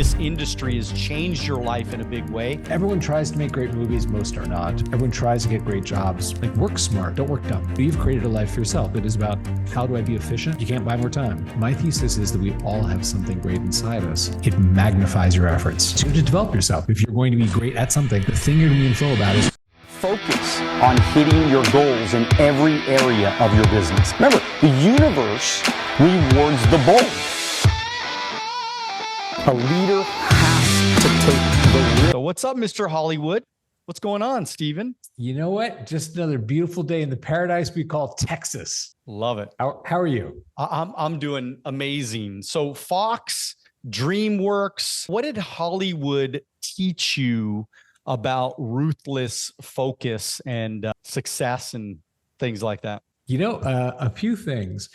this industry has changed your life in a big way. Everyone tries to make great movies, most are not. Everyone tries to get great jobs. Like, work smart, don't work dumb. You've created a life for yourself. It is about, how do I be efficient? You can't buy more time. My thesis is that we all have something great inside us. It magnifies your efforts to develop yourself. If you're going to be great at something, the thing you're going to be in flow about is focus on hitting your goals in every area of your business. Remember, the universe rewards the bold. A leader has to take the risk. So what's up, Mr. Hollywood? What's going on, Steven? You know what? Just another beautiful day in the paradise we call Texas. Love it. How are you? I'm doing amazing. So Fox, DreamWorks, what did Hollywood teach you about ruthless focus and success and things like that? You know, a few things.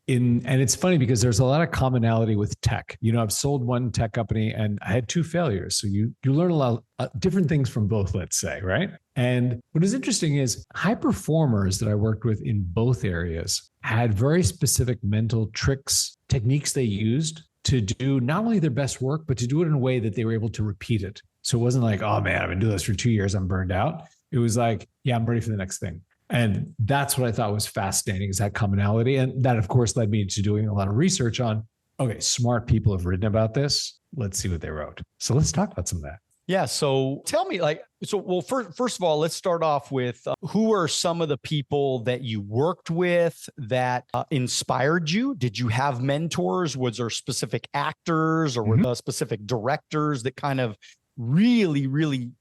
And it's funny because there's a lot of commonality with tech. You know, I've sold one tech company and I had two failures. So you learn a lot of different things from both, let's say, right? And what is interesting is high performers that I worked with in both areas had very specific mental tricks, techniques they used to do not only their best work, but to do it in a way that they were able to repeat it. So it wasn't like, oh man, I've been doing this for 2 years, I'm burned out. It was like, yeah, I'm ready for the next thing. And that's what I thought was fascinating, is that commonality. And that, of course, led me to doing a lot of research on, okay, smart people have written about this. Let's see what they wrote. So let's talk about some of that. Yeah. So tell me, first of all, let's start off with who are some of the people that you worked with that inspired you? Did you have mentors? Was there specific actors or were there specific directors that kind of really,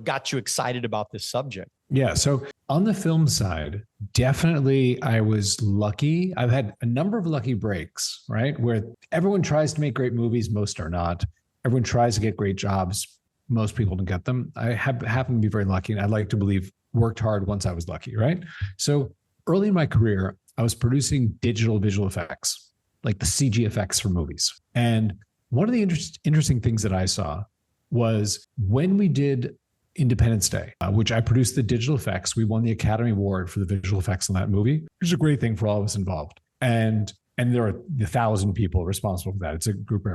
got you excited about this subject? Yeah. So on the film side, definitely I was lucky. I've had a number of lucky breaks, right? Where everyone tries to make great movies, most are not. Everyone tries to get great jobs. Most people don't get them. I happen to be very lucky, and I'd like to believe worked hard once I was lucky, right? So early in my career, I was producing digital visual effects, like the CG effects for movies. And one of the interesting things that I saw was when we did Independence Day, which I produced the digital effects. We won the Academy Award for the visual effects in that movie. It was a great thing for all of us involved. And there are 1,000 people responsible for that. It's a group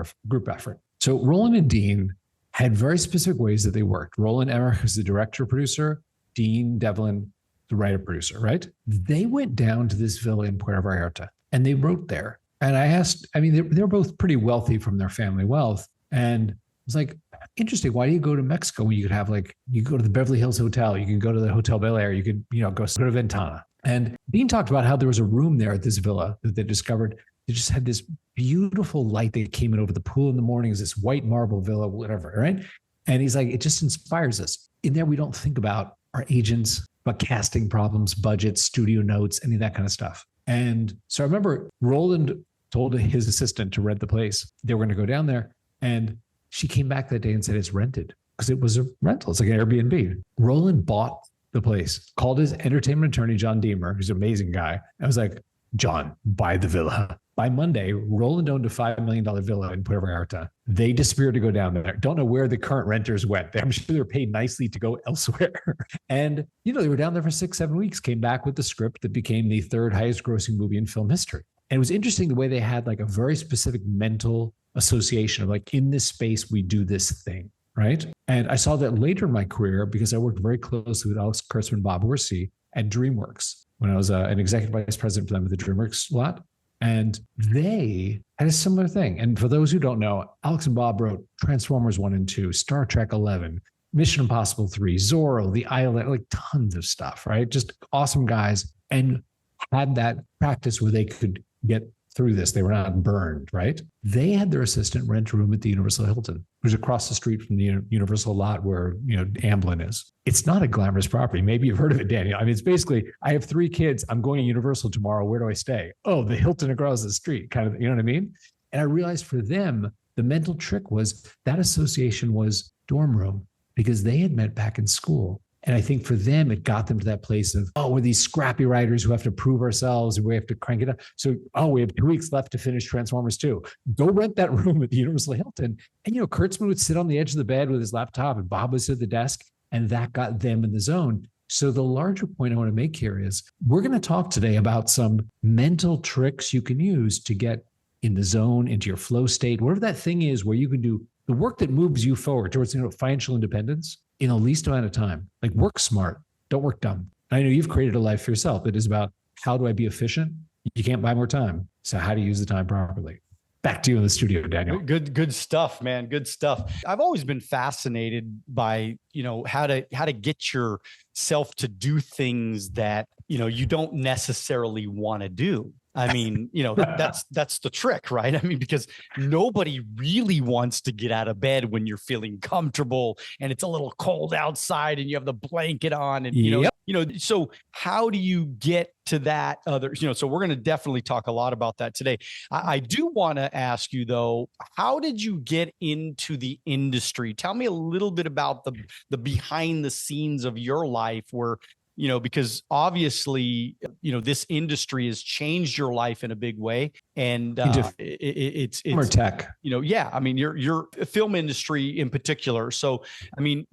effort. So Roland and Dean had very specific ways that they worked. Roland Emmerich is the director producer, Dean Devlin, the writer producer, right? They went down to this villa in Puerto Vallarta and they wrote there. And I asked, they're both pretty wealthy from their family wealth. And I was like, interesting. Why do you go to Mexico when you could have you go to the Beverly Hills Hotel, you can go to the Hotel Bel Air, you could, go to Ventana. And Dean talked about how there was a room there at this villa that they discovered. They just had this beautiful light that came in over the pool in the mornings, this white marble villa, whatever, right? And he's like, it just inspires us. In there, we don't think about our agents, about casting problems, budgets, studio notes, any of that kind of stuff. And so I remember Roland told his assistant to rent the place. They were going to go down there. And she came back that day and said, it's rented, because it was a rental. It's like an Airbnb. Roland bought the place, called his entertainment attorney, John Deemer, who's an amazing guy. I was like, John, buy the villa. By Monday, Roland owned a $5 million villa in Puerto Vallarta. They disappeared to go down there. Don't know where the current renters went. I'm sure they were paid nicely to go elsewhere. And, they were down there for 6-7 weeks, came back with the script that became the third highest grossing movie in film history. And it was interesting the way they had a very specific mental association of in this space, we do this thing, right? And I saw that later in my career because I worked very closely with Alex Kurtzman and Bob Orsi at DreamWorks when I was an executive vice president for them at the DreamWorks lot. And they had a similar thing. And for those who don't know, Alex and Bob wrote Transformers 1 and 2, Star Trek 11, Mission Impossible 3, Zorro, The Island, tons of stuff, right? Just awesome guys, and had that practice where they could get through this. They were not burned, right? They had their assistant rent a room at the Universal Hilton, which is across the street from the Universal lot where, Amblin is. It's not a glamorous property. Maybe you've heard of it, Daniel. It's basically, I have 3 kids. I'm going to Universal tomorrow. Where do I stay? Oh, the Hilton across the street, kind of, you know what I mean? And I realized for them, the mental trick was that association was dorm room, because they had met back in school. And I think for them, it got them to that place of, we're these scrappy writers who have to prove ourselves and we have to crank it up. So, we have 2 weeks left to finish Transformers 2. Go rent that room at the Universal Hilton. And, Kurtzman would sit on the edge of the bed with his laptop and Bob would sit at the desk, and that got them in the zone. So the larger point I want to make here is we're going to talk today about some mental tricks you can use to get in the zone, into your flow state, whatever that thing is where you can do the work that moves you forward towards financial independence in the least amount of time. Like work smart, don't work dumb. I know you've created a life for yourself. It is about how do I be efficient? You can't buy more time. So how do you use the time properly? Back to you in the studio, Daniel. Good stuff, man. Good stuff. I've always been fascinated by, how to get yourself to do things that, you don't necessarily want to do. I mean, that's the trick, right? I mean, because nobody really wants to get out of bed when you're feeling comfortable and it's a little cold outside and you have the blanket on and, so how do you get to that other, so we're going to definitely talk a lot about that today. I do want to ask you though, how did you get into the industry? Tell me a little bit about the behind the scenes of your life where, because obviously, this industry has changed your life in a big way. And it's more tech. I mean, your film industry in particular. So, I mean,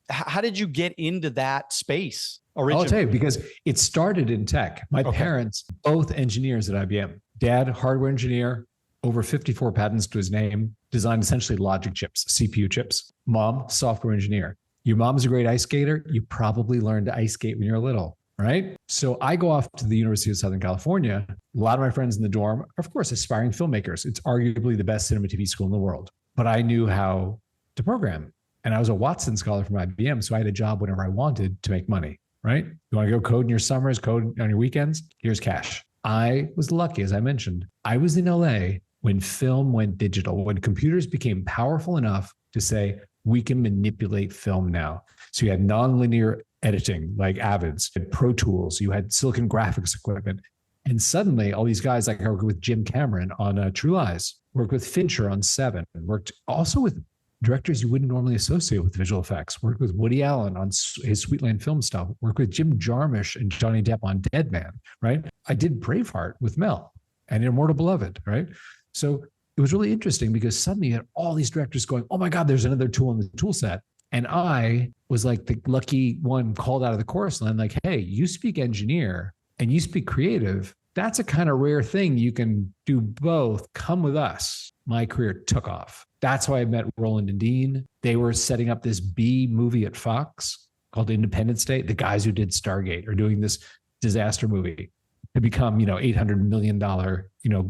how did you get into that space originally? I'll tell you, because it started in tech. My parents, both engineers at IBM. Dad, hardware engineer, over 54 patents to his name, designed essentially logic chips, CPU chips. Mom, software engineer. Your mom's a great ice skater. You probably learned to ice skate when you're little, right? So I go off to the University of Southern California. A lot of my friends in the dorm are, of course, aspiring filmmakers. It's arguably the best cinema TV school in the world. But I knew how to program. And I was a Watson scholar from IBM. So I had a job whenever I wanted to make money, right? You want to go code in your summers, code on your weekends? Here's cash. I was lucky, as I mentioned. I was in LA when film went digital, when computers became powerful enough to say, we can manipulate film now. So you had nonlinear editing like Avids, you had Pro Tools, you had Silicon Graphics equipment. And suddenly all these guys, like I worked with Jim Cameron on True Lies, worked with Fincher on Seven, worked also with directors you wouldn't normally associate with visual effects, worked with Woody Allen on his Sweetland film stuff, worked with Jim Jarmusch and Johnny Depp on Dead Man, right? I did Braveheart with Mel and Immortal Beloved, right? So it was really interesting because suddenly you had all these directors going, oh my God, there's another tool in the tool set. And I was like the lucky one called out of the chorus line, like, hey, you speak engineer and you speak creative. That's a kind of rare thing. You can do both. Come with us. My career took off. That's how I met Roland and Dean. They were setting up this B movie at Fox called Independence Day. The guys who did Stargate are doing this disaster movie to become, $800 million,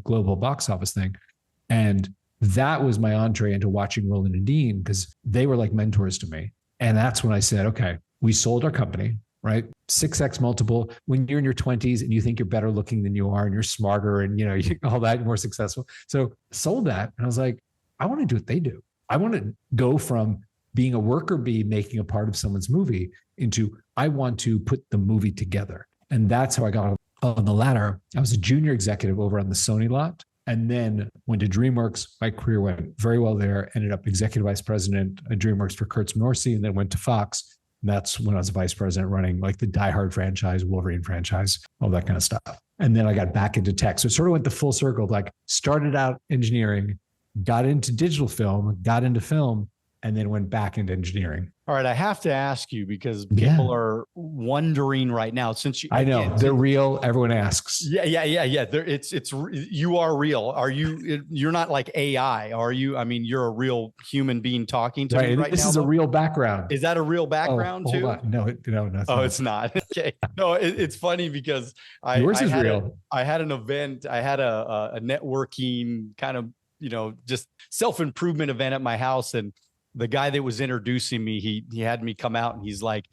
global box office thing. And that was my entree into watching Roland and Dean because they were like mentors to me. And that's when I said, okay, we sold our company, right? 6x multiple. When you're in your 20s and you think you're better looking than you are and you're smarter and, all that, you're more successful. So sold that. And I was like, I want to do what they do. I want to go from being a worker bee, making a part of someone's movie into I want to put the movie together. And that's how I got on the ladder. I was a junior executive over on the Sony lot. And then went to DreamWorks. My career went very well there. Ended up executive vice president at DreamWorks for Kurtz Morsi, and then went to Fox. And that's when I was vice president running like the Die Hard franchise, Wolverine franchise, all that kind of stuff. And then I got back into tech. So it sort of went the full circle, like started out engineering, got into digital film, got into film, and then went back into engineering. All right. I have to ask you because people are wondering right now, since you, I know they're real. Everyone asks. Yeah. You are real. Are you, you're not like AI, are you? I mean, you're a real human being talking to me right now. This is a real background. Is that a real background too? Hold on. No. Oh, it's not. Okay. No, it's funny because yours is real. I had an event. I had a networking kind of, just self-improvement event at my house. And the guy that was introducing me, he had me come out and he's like,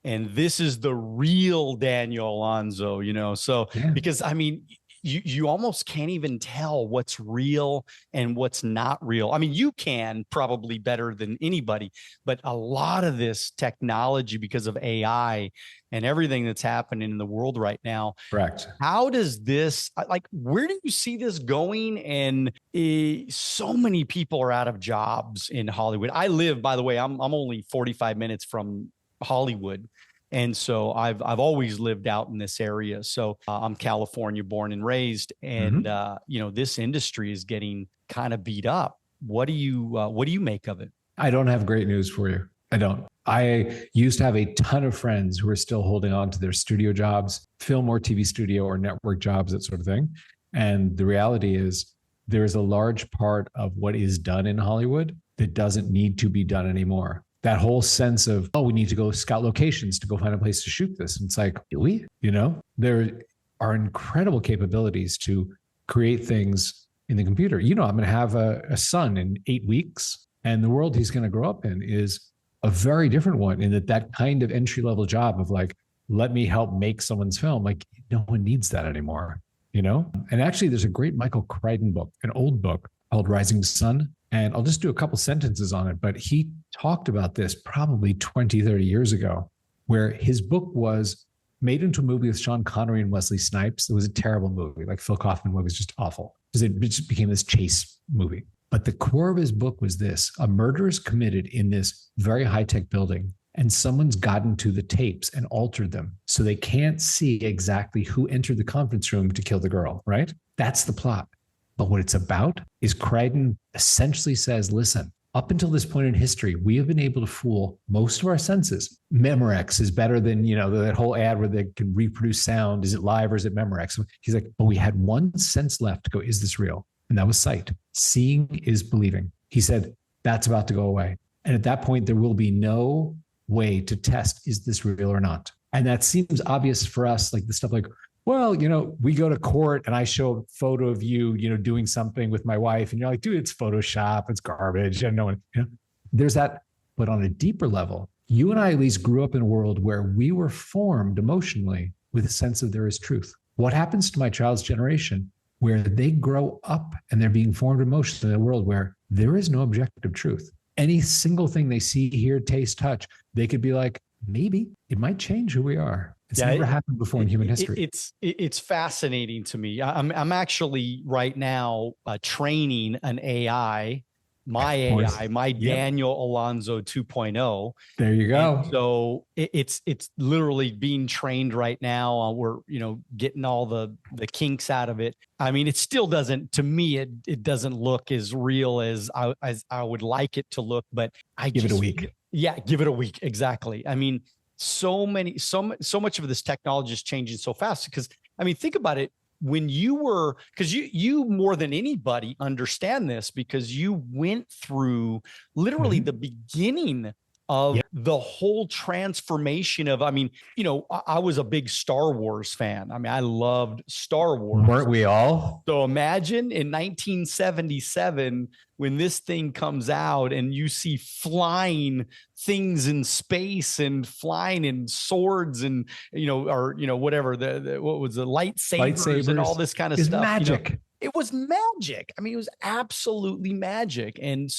and this is the real Daniel Alonzo, So, because I mean, you almost can't even tell what's real and what's not real. I mean, you can probably better than anybody, but a lot of this technology because of AI and everything that's happening in the world right now. Correct. How does this, where do you see this going? And so many people are out of jobs in Hollywood. I live, by the way, I'm only 45 minutes from Hollywood. And so I've always lived out in this area. So I'm California born and raised. And, this industry is getting kind of beat up. What do you make of it? I don't have great news for you. I don't. I used to have a ton of friends who are still holding on to their studio jobs, film or TV studio or network jobs, that sort of thing. And the reality is there is a large part of what is done in Hollywood that doesn't need to be done anymore. That whole sense of, oh, we need to go scout locations to go find a place to shoot this. And it's like, really? There are incredible capabilities to create things in the computer. I'm going to have a son in 8 weeks, and the world he's going to grow up in is a very different one, in that kind of entry-level job of like, let me help make someone's film. Like, no one needs that anymore, And actually, there's a great Michael Crichton book, an old book called Rising Sun. And I'll just do a couple sentences on it, but he talked about this probably 20, 30 years ago, where his book was made into a movie with Sean Connery and Wesley Snipes. It was a terrible movie. Like, Phil Kaufman movie was just awful because it just became this chase movie. But the core of his book was this: a murder is committed in this very high-tech building, and someone's gotten to the tapes and altered them so they can't see exactly who entered the conference room to kill the girl, right? That's the plot. But what it's about is Crichton essentially says, listen, up until this point in history, we have been able to fool most of our senses. Memorex is better than, that whole ad where they can reproduce sound. Is it live or is it Memorex? So he's like, but we had one sense left to go, is this real? And that was sight. Seeing is believing. He said, that's about to go away. And at that point, there will be no way to test, is this real or not? And that seems obvious for us, like the stuff like, well, we go to court and I show a photo of you, doing something with my wife. And you're like, dude, it's Photoshop, it's garbage. And no one, there's that. But on a deeper level, you and I at least grew up in a world where we were formed emotionally with a sense of there is truth. What happens to my child's generation where they grow up and they're being formed emotionally in a world where there is no objective truth? Any single thing they see, hear, taste, touch, they could be like, maybe it might change who we are. It's never happened before in human history. It's fascinating to me. I'm actually right now training an AI, my Daniel Alonzo 2.0. There you go. And so it's literally being trained right now. We're getting all the kinks out of it. I mean, it still doesn't, to me, it doesn't look as real as I would like it to look. But give it a week. Yeah, give it a week. Exactly. I mean, so much of this technology is changing so fast, because I mean, think about it. When because you more than anybody understand this, because you went through literally the beginning of the whole transformation of, I mean, I was a big Star Wars fan. I mean, I loved Star Wars. Weren't we all? So imagine in 1977, when this thing comes out and you see flying things in space and flying in swords and, whatever, what was the lightsabers and all this kind of stuff. Magic. It was magic. I mean, it was absolutely magic. And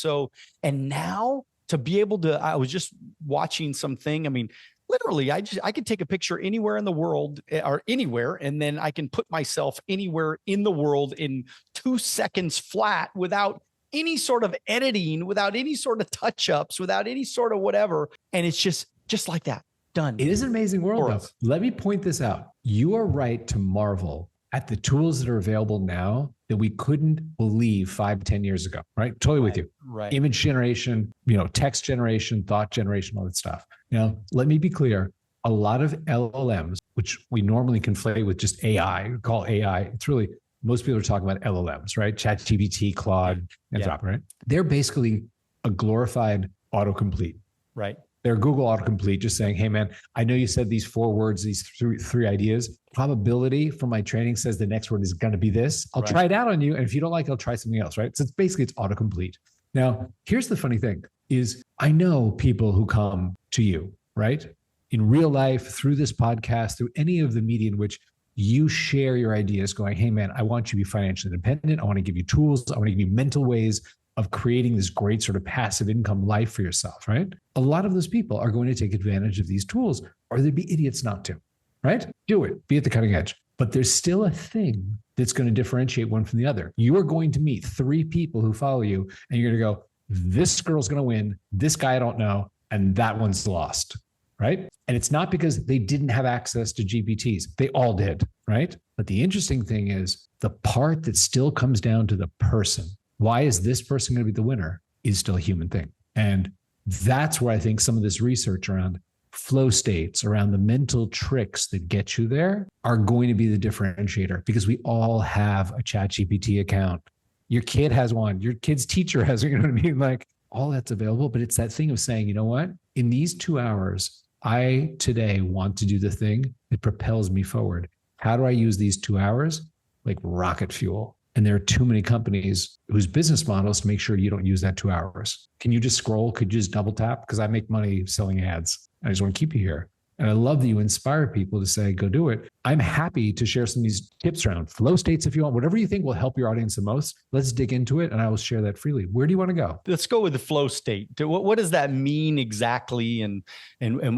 now, to be able to, I was just watching something. I mean, literally, I could take a picture anywhere in the world or anywhere, and then I can put myself anywhere in the world in 2 seconds flat without any sort of editing, without any sort of touch-ups, without any sort of whatever. And it's just like that. Done. It is an amazing world, though. Let me point this out. You are right to marvel at the tools that are available now that we couldn't believe 5-10 years ago, right? Totally with you. Right. Image generation, text generation, thought generation, all that stuff. Now, let me be clear. A lot of LLMs, which we normally conflate with just AI, call AI, it's really, most people are talking about LLMs, right? ChatGPT, Claude, Anthropic, right? They're basically a glorified autocomplete. Right. They're Google autocomplete, just saying, hey, man, I know you said these 4 words, these three ideas. Probability from my training says the next word is going to be this. I'll try it out on you. And if you don't like it, I'll try something else, right? So it's autocomplete. Now, here's the funny thing is I know people who come to you, right? In real life, through this podcast, through any of the media in which you share your ideas going, hey, man, I want you to be financially independent. I want to give you tools. I want to give you mental ways of creating this great sort of passive income life for yourself, right? A lot of those people are going to take advantage of these tools, or they'd be idiots not to, right? Do it. Be at the cutting edge. But there's still a thing that's going to differentiate one from the other. You are going to meet 3 people who follow you, and you're going to go, this girl's going to win, this guy I don't know, and that one's lost, right? And it's not because they didn't have access to GPTs. They all did, right? But the interesting thing is the part that still comes down to the person. Why is this person going to be the winner is still a human thing. And that's where I think some of this research around flow states, around the mental tricks that get you there are going to be the differentiator, because we all have a ChatGPT account. Your kid has one. Your kid's teacher has, you know what I mean? Like all that's available. But it's that thing of saying, you know what? In these 2 hours, I today want to do the thing that propels me forward. How do I use these 2 hours? Like rocket fuel. And there are too many companies whose business models to make sure you don't use that 2 hours. Can you just scroll? Could you just double tap? Because I make money selling ads. I just want to keep you here. And I love that you inspire people to say, go do it. I'm happy to share some of these tips around flow states if you want, whatever you think will help your audience the most. Let's dig into it and I will share that freely. Where do you want to go? Let's go with the flow state. What does that mean exactly? And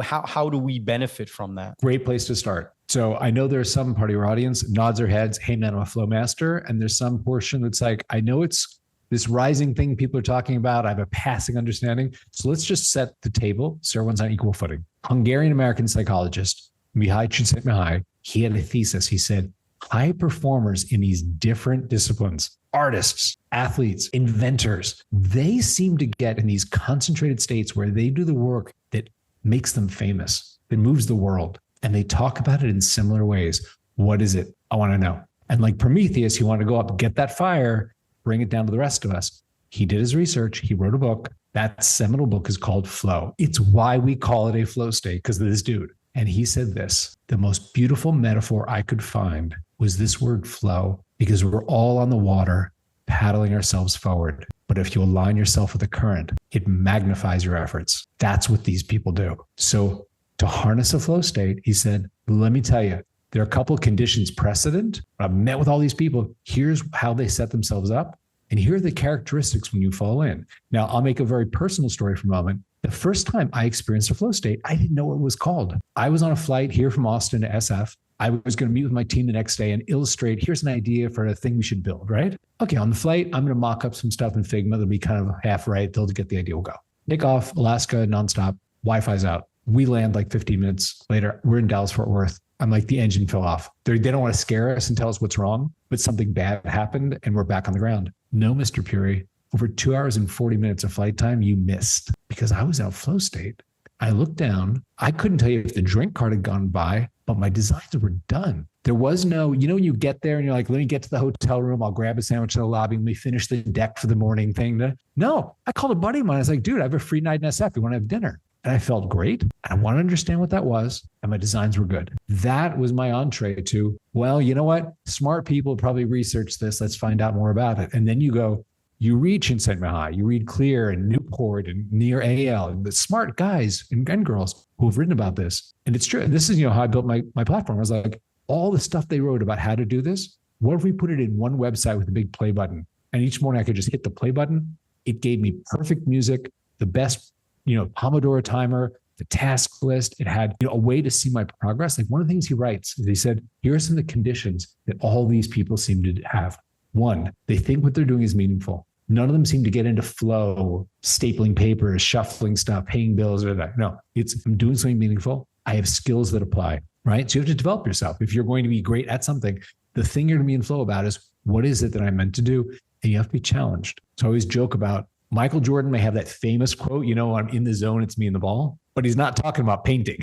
how do we benefit from that? Great place to start. So I know there's some part of your audience nods their heads, hey man, I'm a flow master. And there's some portion that's like, I know it's this rising thing people are talking about. I have a passing understanding. So let's just set the table so everyone's on equal footing. Hungarian-American psychologist, Mihaly Csikszentmihalyi, he had a thesis. He said, high performers in these different disciplines, artists, athletes, inventors, they seem to get in these concentrated states where they do the work that makes them famous, that moves the world. And they talk about it in similar ways. What is it? I want to know. And like Prometheus, he wanted to go up, get that fire, bring it down to the rest of us. He did his research. He wrote a book. That seminal book is called Flow. It's why we call it a flow state, because of this dude. And he said this, the most beautiful metaphor I could find was this word flow, because we're all on the water paddling ourselves forward. But if you align yourself with the current, it magnifies your efforts. That's what these people do. So to harness a flow state, he said, let me tell you, there are a couple of conditions precedent. I've met with all these people. Here's how they set themselves up. And here are the characteristics when you fall in. Now, I'll make a very personal story for a moment. The first time I experienced a flow state, I didn't know what it was called. I was on a flight here from Austin to SF. I was going to meet with my team the next day and illustrate, here's an idea for a thing we should build, right? Okay, on the flight, I'm going to mock up some stuff in Figma that'll be kind of half right. They'll get the idea, we'll go. Take off, Alaska, nonstop, Wi-Fi's out. We land like 15 minutes later. We're in Dallas, Fort Worth. I'm like, the engine fell off. They don't want to scare us and tell us what's wrong, but something bad happened and we're back on the ground. No, Mr. Puri, over 2 hours and 40 minutes of flight time, you missed because I was out flow state. I looked down. I couldn't tell you if the drink cart had gone by, but my designs were done. There was no, when you get there and you're like, let me get to the hotel room. I'll grab a sandwich in the lobby. Let me finish the deck for the morning thing. No, I called a buddy of mine. I was like, dude, I have a free night in SF. You want to have dinner? And I felt great. I want to understand what that was. And my designs were good. That was my entree to, well, you know what? Smart people probably research this. Let's find out more about it. And then you go, you read Csikszentmihalyi, you read Clear and Newport and Near AL, and the smart guys and girls who have written about this. And it's true. This is, how I built my platform. I was like, all the stuff they wrote about how to do this, what if we put it in one website with a big play button? And each morning I could just hit the play button. It gave me perfect music, the best Pomodoro timer, the task list. It had a way to see my progress. Like one of the things he writes is he said, here are some of the conditions that all these people seem to have. One, they think what they're doing is meaningful. None of them seem to get into flow, stapling papers, shuffling stuff, paying bills or that. No, it's I'm doing something meaningful. I have skills that apply, right? So you have to develop yourself. If you're going to be great at something, the thing you're going to be in flow about is what is it that I'm meant to do? And you have to be challenged. So I always joke about Michael Jordan may have that famous quote, I'm in the zone, it's me and the ball, but he's not talking about painting.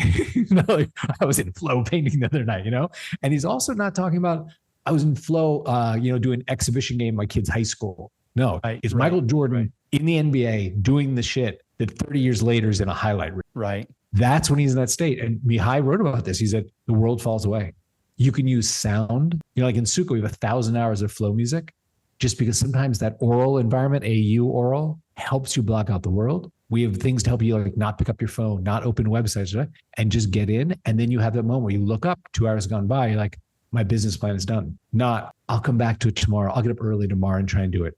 I was in flow painting the other night, and he's also not talking about, I was in flow, doing exhibition game in my kid's high school. No, it's Michael Jordan in the NBA doing the shit that 30 years later is in a highlight reel. Right. That's when he's in that state. And Mihai wrote about this. He said, the world falls away. You can use sound, like in Sukkot, we have 1,000 hours of flow music. Just because sometimes that oral environment, AU oral, helps you block out the world. We have things to help you like not pick up your phone, not open websites, right? And just get in. And then you have that moment where you look up, 2 hours gone by, you're like, my business plan is done. Not, I'll come back to it tomorrow. I'll get up early tomorrow and try and do it,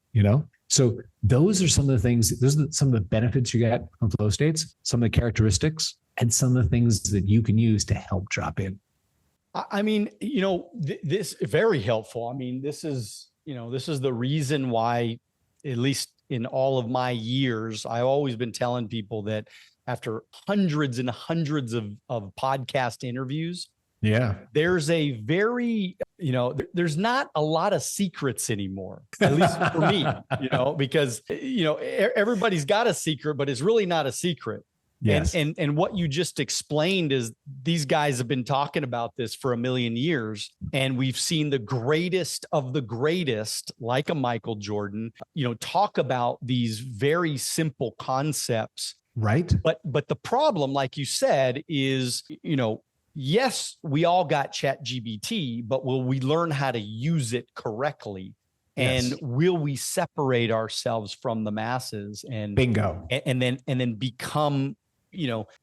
So those are some of the things, some of the benefits you get from flow states, some of the characteristics, and some of the things that you can use to help drop in. I mean, this is very helpful. I mean, this is the reason why, at least in all of my years, I've always been telling people that after hundreds and hundreds of podcast interviews, there's a very, there's not a lot of secrets anymore, at least for me, because, everybody's got a secret, but it's really not a secret. Yes. And what you just explained is these guys have been talking about this for a million years, and we've seen the greatest of the greatest, like a Michael Jordan, talk about these very simple concepts. Right. But the problem, like you said, is, yes, we all got ChatGPT, but will we learn how to use it correctly? Yes. And will we separate ourselves from the masses and bingo, and then become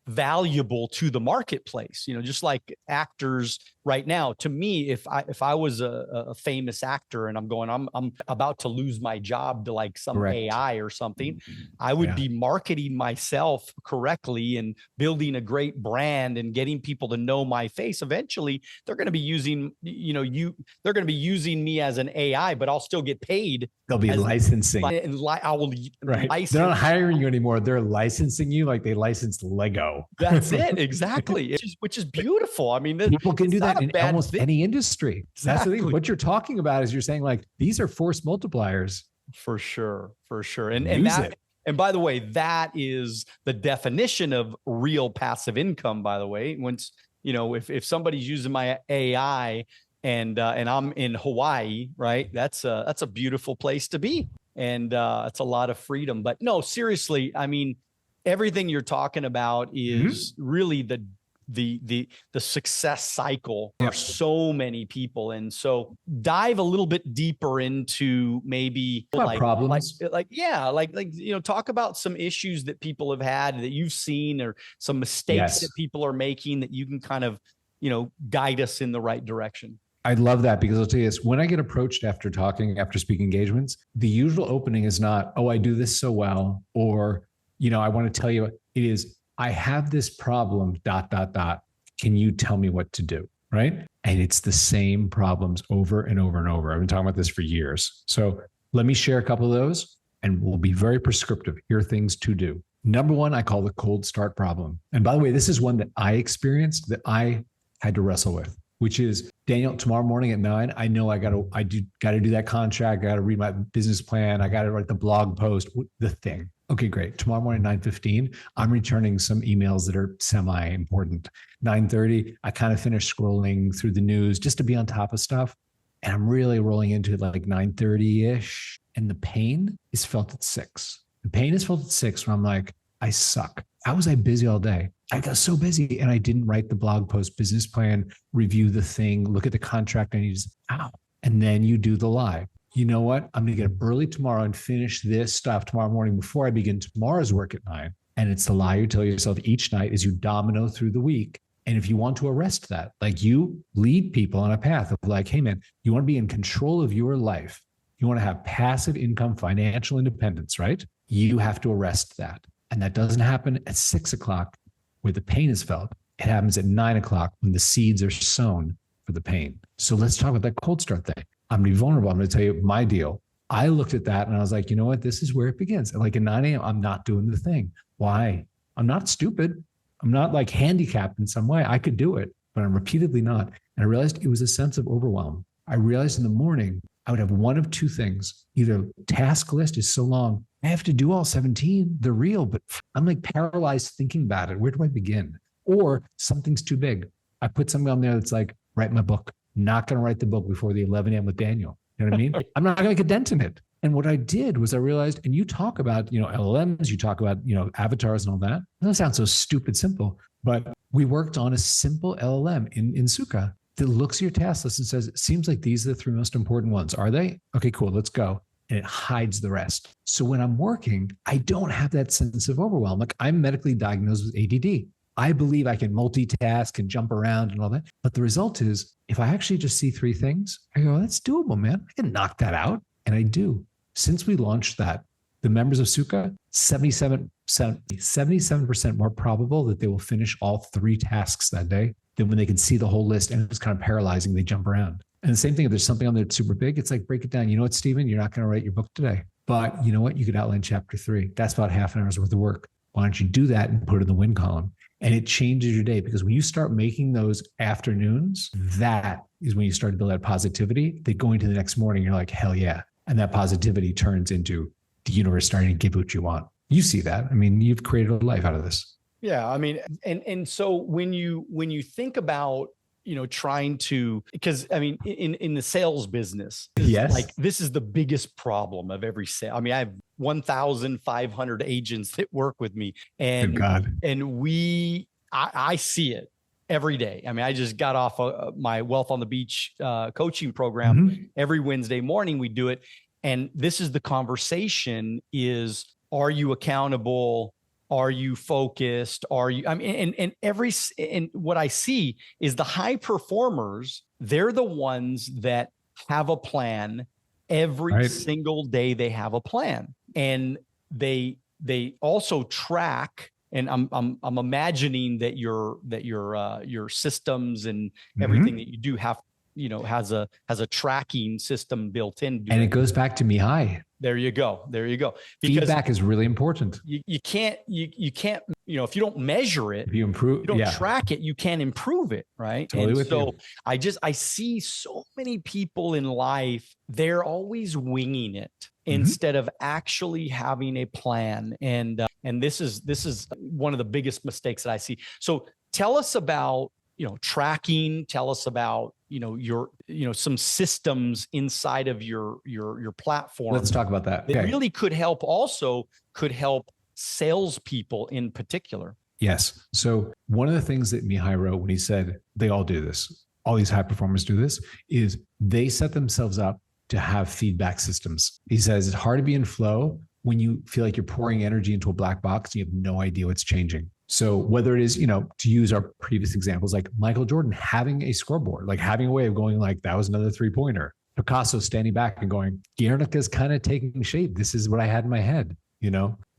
valuable to the marketplace? Just like actors right now, to me, if I was a famous actor and I'm about to lose my job to like some Correct. AI or something, I would be marketing myself correctly and building a great brand and getting people to know my face. Eventually they're going to be using, they're going to be using me as an AI, but I'll still get paid. They'll be licensing. And I will license. They're not hiring you anymore. They're licensing you like they licensed Lego. That's it. Exactly. Which is beautiful. I mean, people can do that in almost any industry. Exactly. That's the thing. What you're talking about is you're saying like, these are force multipliers. For sure. And by the way, that is the definition of real passive income, by the way. Once, if somebody's using my AI and I'm in Hawaii, right? That's a beautiful place to be. And it's a lot of freedom. But no, seriously, I mean, everything you're talking about is really the success cycle for so many people. And so dive a little bit deeper into maybe problems. Talk about some issues that people have had that you've seen, or some mistakes that people are making that you can kind of, guide us in the right direction. I love that, because I'll tell you this, when I get approached after speaking engagements, the usual opening is not, oh, I do this so well, or, I want to tell you, it is, I have this problem, ... Can you tell me what to do? Right. And it's the same problems over and over and over. I've been talking about this for years. So let me share a couple of those, and we'll be very prescriptive. Here are things to do. Number one, I call the cold start problem. And by the way, this is one that I experienced, that I had to wrestle with, which is, Daniel, tomorrow morning at 9, I know I got to do that contract. I got to read my business plan. I got to write the blog post, the thing. Okay, great. Tomorrow morning, 9:15, I'm returning some emails that are semi-important. 9:30, I kind of finish scrolling through the news just to be on top of stuff. And I'm really rolling into it like 9:30-ish. And the pain is felt at 6. The pain is felt at 6 when I'm like, I suck. How was I busy all day? I got so busy and I didn't write the blog post, business plan, review the thing, look at the contract I need. Ow. And then you do the lie. You know what? I'm going to get up early tomorrow and finish this stuff tomorrow morning before I begin tomorrow's work at 9. And it's the lie you tell yourself each night as you domino through the week. And if you want to arrest that, like, you lead people on a path of like, hey man, you want to be in control of your life. You want to have passive income, financial independence, right? You have to arrest that. And that doesn't happen at 6 o'clock where the pain is felt. It happens at 9 o'clock when the seeds are sown for the pain. So let's talk about that cold start thing. I'm going to be vulnerable. I'm going to tell you my deal. I looked at that and I was like, you know what? This is where it begins. And like at 9 a.m., I'm not doing the thing. Why? I'm not stupid. I'm not like handicapped in some way. I could do it, but I'm repeatedly not. And I realized it was a sense of overwhelm. I realized in the morning, I would have one of two things. Either task list is so long, I have to do all 17. They're real, but I'm like paralyzed thinking about it. Where do I begin? Or something's too big. I put something on there that's like, write my book. Not going to write the book before the 11 a.m. with Daniel. You know what I mean? I'm not going to make a dent in it. And what I did was I realized, and you talk about, LLMs, you talk about, avatars and all that. It doesn't sound so stupid simple, but we worked on a simple LLM in Suka that looks at your task list and says, it seems like these are the 3 most important ones. Are they? Okay, cool. Let's go. And it hides the rest. So when I'm working, I don't have that sense of overwhelm. Like, I'm medically diagnosed with ADD. I believe I can multitask and jump around and all that. But the result is, if I actually just see 3 things, I go, that's doable, man. I can knock that out. And I do. Since we launched that, the members of Suka, 77% more probable that they will finish all 3 tasks that day than when they can see the whole list and it's kind of paralyzing. They jump around. And the same thing, if there's something on there that's super big, it's like, break it down. You know what, Steven, you're not going to write your book today, but you know what? You could outline chapter 3. That's about half an hour's worth of work. Why don't you do that and put it in the win column? And it changes your day, because when you start making those afternoons, that is when you start to build that positivity that going to the next morning, you're like, hell yeah. And that positivity turns into the universe starting to give what you want. You see that. I mean, you've created a life out of this. Yeah. I mean, and so when you think about, trying to, because I mean, in the sales business, Yes. like this is the biggest problem of every sale. I mean, I have 1,500 agents that work with me, Good God. and I see it every day. I mean, I just got off my Wealth on the Beach coaching program. Mm-hmm. Every Wednesday morning we do it. And this is the conversation is, are you accountable? Are you focused? Are you, I mean, and what I see is the high performers, they're the ones that have a plan every single day. They have a plan, and they also track. And I'm imagining that your systems and everything that you do have, has a tracking system built in. And it goes back to Mihai. There you go. Because feedback is really important. You can't, if you don't measure it, if you improve, you don't track it, you can't improve it. Right. Totally. And so I see so many people in life, they're always winging it instead of actually having a plan. And this is one of the biggest mistakes that I see. So tell us about, tracking. Tell us about, your, some systems inside of your platform. Let's talk about that. It really could help salespeople in particular. Yes. So one of the things that Mihai wrote when he said they all do this, all these high performers do this, is they set themselves up to have feedback systems. He says it's hard to be in flow when you feel like you're pouring energy into a black box and you have no idea what's changing. So whether it is, to use our previous examples, like Michael Jordan having a scoreboard, like having a way of going like, that was another 3-pointer. Picasso standing back and going, Guernica's kind of taking shape. This is what I had in my head.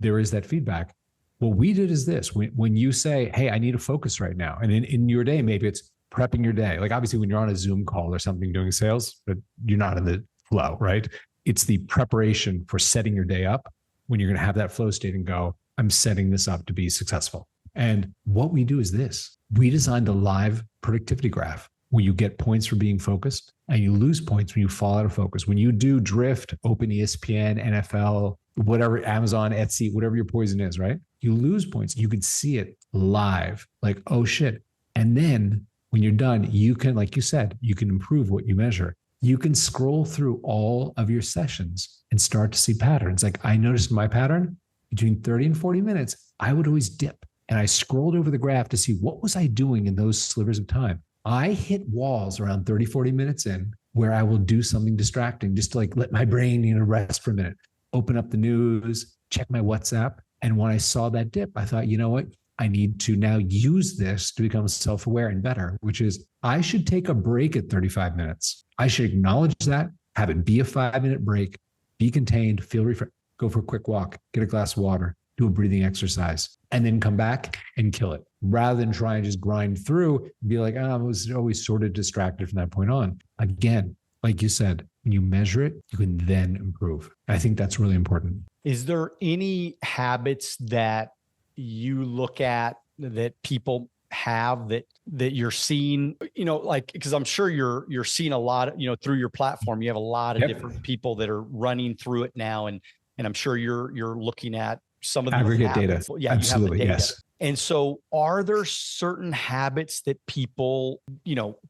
There is that feedback. What we did is this, when you say, hey, I need to focus right now. And in your day, maybe it's prepping your day. Like obviously when you're on a Zoom call or something doing sales, but you're not in the flow, right? It's the preparation for setting your day up when you're going to have that flow state and go, I'm setting this up to be successful. And what we do is this, we designed a live productivity graph where you get points for being focused and you lose points when you fall out of focus. When you do drift, open ESPN, NFL, whatever, Amazon, Etsy, whatever your poison is, right? You lose points. You can see it live, like, oh shit. And then when you're done, you can, like you said, you can improve what you measure. You can scroll through all of your sessions and start to see patterns. Like I noticed my pattern between 30 and 40 minutes, I would always dip. And I scrolled over the graph to see what was I doing in those slivers of time. I hit walls around 30, 40 minutes in where I will do something distracting just to like let my brain, rest for a minute, open up the news, check my WhatsApp. And when I saw that dip, I thought, you know what? I need to now use this to become self-aware and better, which is I should take a break at 35 minutes. I should acknowledge that, have it be a 5-minute break, be contained, feel refreshed, go for a quick walk, get a glass of water, do a breathing exercise, and then come back and kill it rather than try and just grind through and be like, I was always sort of distracted from that point on. Again, like you said, when you measure it, you can then improve. I think that's really important. Is there any habits that you look at that people have that you're seeing, like, because I'm sure you're seeing a lot, through your platform, you have a lot of different people that are running through it now. And I'm sure you're looking at some of the aggregate data. Yeah, absolutely. You have the data. Yes. And so are there certain habits that people,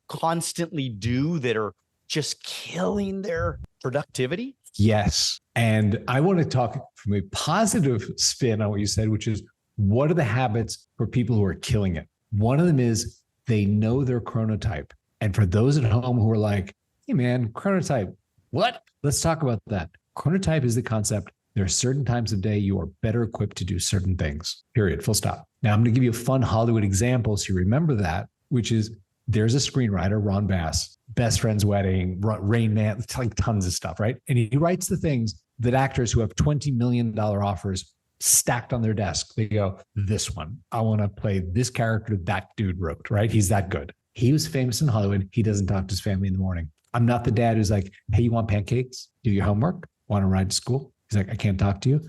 constantly do that are just killing their productivity? Yes. And I want to talk from a positive spin on what you said, which is what are the habits for people who are killing it? One of them is they know their chronotype. And for those at home who are like, hey man, chronotype, what? Let's talk about that. Chronotype is the concept. There are certain times of day you are better equipped to do certain things, period, full stop. Now I'm going to give you a fun Hollywood example so you remember that, which is there's a screenwriter, Ron Bass, Best Friend's Wedding, Rain Man, it's like tons of stuff, right? And he writes the things that actors who have $20 million offers stacked on their desk, they go, this one, I want to play this character that dude wrote, right? He's that good. He was famous in Hollywood. He doesn't talk to his family in the morning. I'm not the dad who's like, hey, you want pancakes? Do your homework? Want to ride to school? He's like, I can't talk to you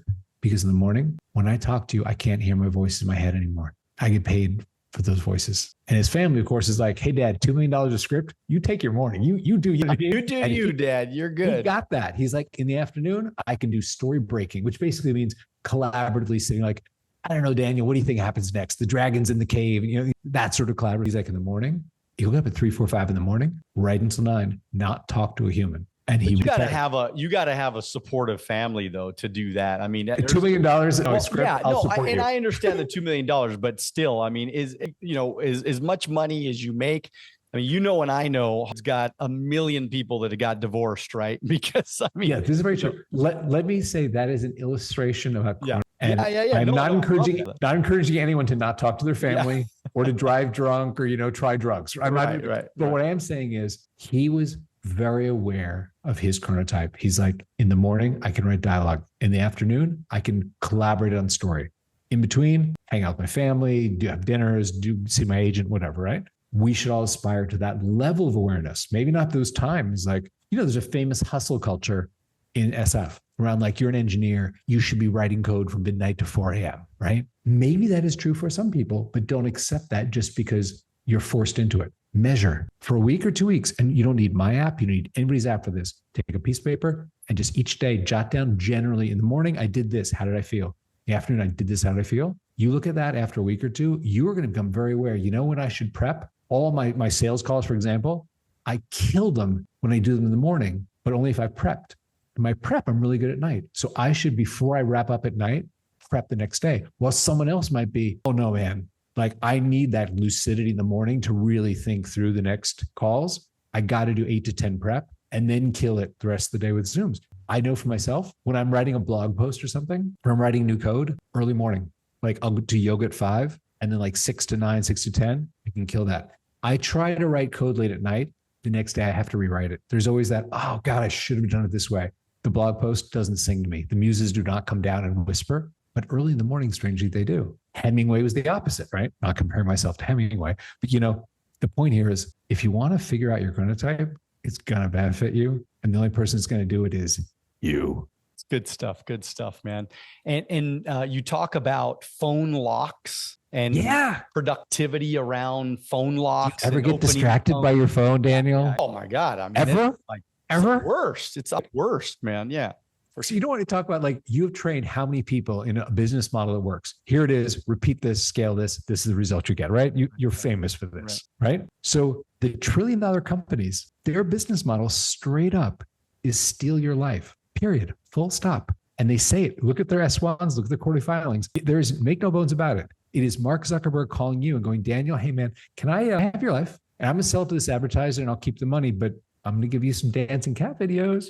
because in the morning, when I talk to you, I can't hear my voice in my head anymore. I get paid for those voices. And his family, of course, is like, hey, Dad, $2 million a script. You take your morning. You do you. You do you, Dad. You're good. He got that. He's like, in the afternoon, I can do story breaking, which basically means collaboratively sitting like, I don't know, Daniel, what do you think happens next? The dragon's in the cave, that sort of collaborative. He's like, in the morning, he'll get up at 3, 4, 5 in the morning, right until 9, not talk to a human. And you got to have a supportive family though to do that. I mean, $2 million. I understand the $2 million, but still, I mean, is as much money as you make. I mean, and I know has got a million people that have got divorced, right? Because I mean, yeah, this is very true. Let me say that is an illustration of how. Yeah. And I'm not encouraging anyone to not talk to their family or to drive drunk or right. But what I am saying is he was very aware of his chronotype. He's like, in the morning, I can write dialogue. In the afternoon, I can collaborate on story. In between, hang out with my family, do have dinners, see my agent, whatever, right? We should all aspire to that level of awareness. Maybe not those times. Like, there's a famous hustle culture in SF around like, you're an engineer, you should be writing code from midnight to 4 a.m., right? Maybe that is true for some people, but don't accept that just because you're forced into it. Measure for a week or 2 weeks. And you don't need my app. You don't need anybody's app for this. Take a piece of paper and just each day jot down generally in the morning, I did this. How did I feel? In the afternoon, I did this. How did I feel? You look at that after a week or two, you are going to become very aware. When I should prep all my sales calls, for example, I kill them when I do them in the morning, but only if I prepped. In my prep, I'm really good at night. So I should, before I wrap up at night, prep the next day. While someone else might be, oh no, man, like I need that lucidity in the morning to really think through the next calls. I got to do 8 to 10 prep and then kill it the rest of the day with Zooms. I know for myself, when I'm writing a blog post or something, or I'm writing new code, early morning, like I'll do yoga at 5 and then like 6 to 9, 6 to 10, I can kill that. I try to write code late at night. The next day I have to rewrite it. There's always that, oh God, I should have done it this way. The blog post doesn't sing to me. The muses do not come down and whisper, but early in the morning, strangely, they do. Hemingway was the opposite, right? Not comparing myself to Hemingway, but the point here is if you want to figure out your chronotype, it's going to benefit you. And the only person that's going to do it is you. It's good stuff. Good stuff, man. And you talk about phone locks and productivity around phone locks. You ever get distracted by your phone, Daniel? Oh my God. I mean, ever? It's the worst. It's the worst, man. Yeah. So you don't want to talk about like you've trained how many people in a business model that works. Here it is. Repeat this, scale this. This is the result you get, right? You're famous for this, right? So the $1 trillion companies, their business model straight up is steal your life, period, full stop. And they say it. Look at their S1s, look at their quarterly filings. Make no bones about it. It is Mark Zuckerberg calling you and going, Daniel, hey man, can I have your life? And I'm going to sell it to this advertiser and I'll keep the money, but I'm going to give you some dancing cat videos,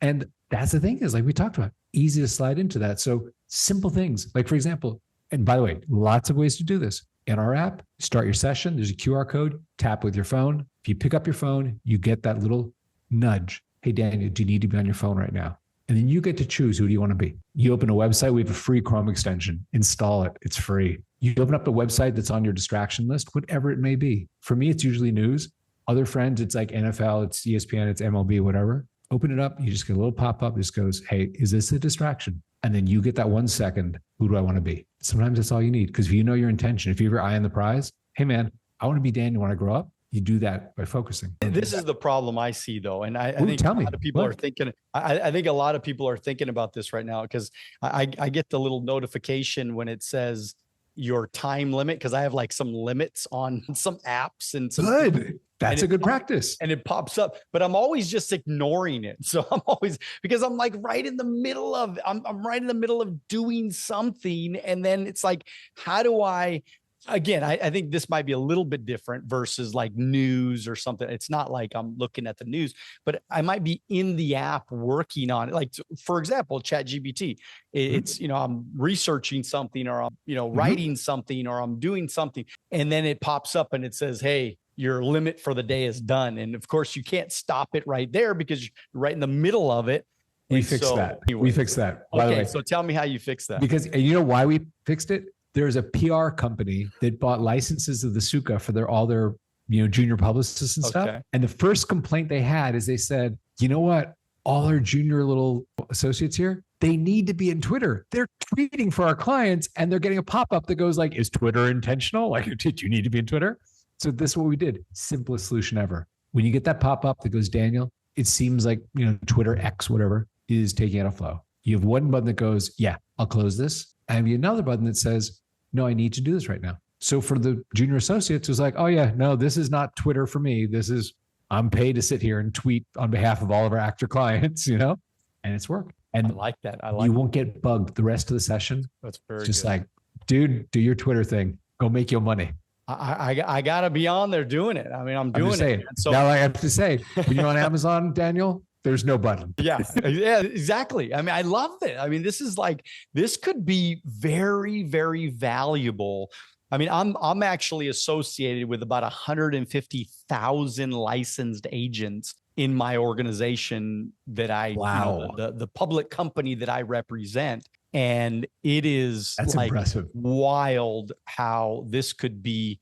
And that's the thing is like we talked about, easy to slide into that. So simple things like, for example, and by the way, lots of ways to do this. In our app, start your session. There's a QR code, tap with your phone. If you pick up your phone, you get that little nudge. Hey, Daniel, do you need to be on your phone right now? And then you get to choose who do you want to be. You open a website, we have a free Chrome extension. Install it. It's free. You open up the website that's on your distraction list, whatever it may be. For me, it's usually news. Other friends, it's like NFL, it's ESPN, it's MLB, whatever. Open it up. You just get a little pop-up. This goes, hey, is this a distraction? And then you get that 1 second. Who do I want to be? Sometimes that's all you need. Because if you know your intention, if you have your eye on the prize, hey man, I want to be Daniel when I grow up. You do that by focusing. This is the problem I see though. And I think a lot of people are thinking, I think a lot of people are thinking about this right now because I get the little notification when it says your time limit. Cause I have like some limits on some apps and some. Good. That's a good practice. And it pops up, but I'm always just ignoring it. So I'm always, because I'm like right in the middle of, I'm right in the middle of doing something. And then it's like, how do I, again, I think this might be a little bit different versus like news or something. It's not like I'm looking at the news, but I might be in the app working on it. Like, for example, ChatGPT, it's, I'm researching something or I'm, writing something or I'm doing something. And then it pops up and it says, hey, your limit for the day is done. And of course you can't stop it right there because you're right in the middle of it. We fixed that. We fixed that. By the way. So tell me how you fixed that. Because you know why we fixed it? There's a PR company that bought licenses of the Suka for all their junior publicists and stuff. And the first complaint they had is they said, you know what? All our junior little associates here, they need to be in Twitter. They're tweeting for our clients and they're getting a pop-up that goes like, is Twitter intentional? Like, did you need to be in Twitter? So this is what we did. Simplest solution ever. When you get that pop-up that goes, Daniel, it seems like, Twitter X, whatever, is taking out a flow. You have one button that goes, yeah, I'll close this. and another button that says, no, I need to do this right now. So for the junior associates, it was like, oh yeah, no, this is not Twitter for me. I'm paid to sit here and tweet on behalf of all of our actor clients, and it's work. And I like that. You won't get bugged the rest of the session. That's very it's just good. like, dude, do your Twitter thing. Go make your money. I got to be on there doing it. I mean, I'm doing it. So now I have to say, when you're on Amazon, Daniel, there's no button. Yeah, exactly. I mean, I love it. I mean, this could be very, very valuable. I mean, I'm actually associated with about 150,000 licensed agents in my organization that the public company that I represent. And it is impressive. Wild how this could be